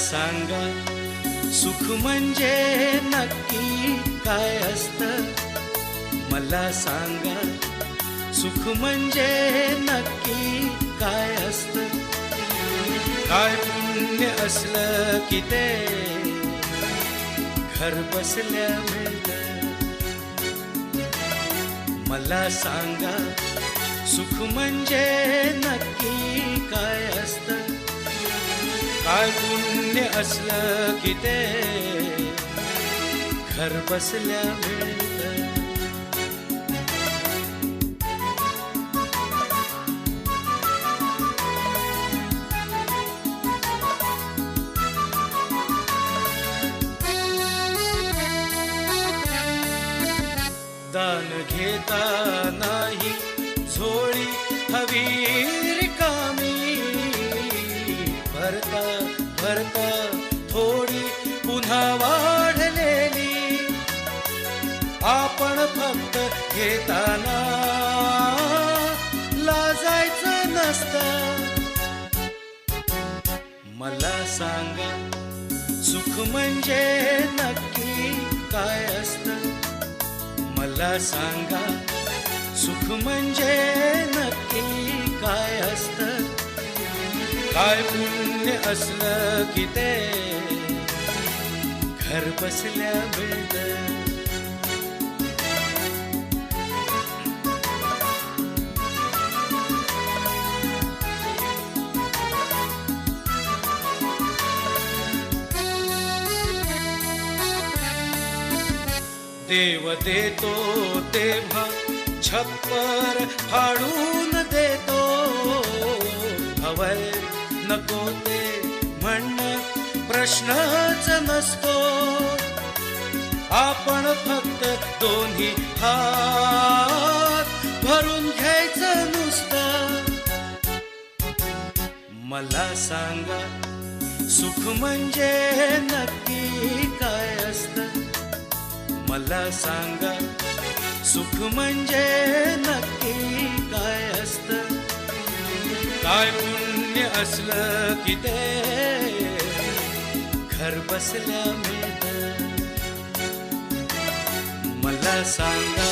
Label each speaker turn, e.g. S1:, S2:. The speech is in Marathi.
S1: सांगा सुख म्हणजे नक्की काय असतं. मला सांगा सुख म्हणजे नक्की काय असतं. काय पुण्य असलं की ते घर बसल्या मिळतं. मला सांगा सुख म्हणजे नक्की काय असतं. काय पुण्य असलं की ते घर बसल्या मिळतं. दान घेता नाही झोळी हवी रिकामी. भरता भरता थोडी पुन्हा वाढलेली. आपण फक्त घेताना लाजायचं नसतं. मला सांगा सुख म्हणजे नक्की काय असतं. मला सांगा सुख म्हणजे नक्की काय असतं. काय पुण्य असलं की ते घर बसल्या मिळतं. देव देतो तेव्हा छप्पर फाडून देतो. हवय नको ते म्हणणं प्रश्नच नसतो. आपण फक्त दोन्ही हात भरून घ्यायचं नुसतं. मला सांगा सुख म्हणजे नक्की काय असतं. मला सांगा सुख म्हणजे नक्की काय असतं. काय पुण्य असलं की ते घर बसल्या मिळतं. मला सांगा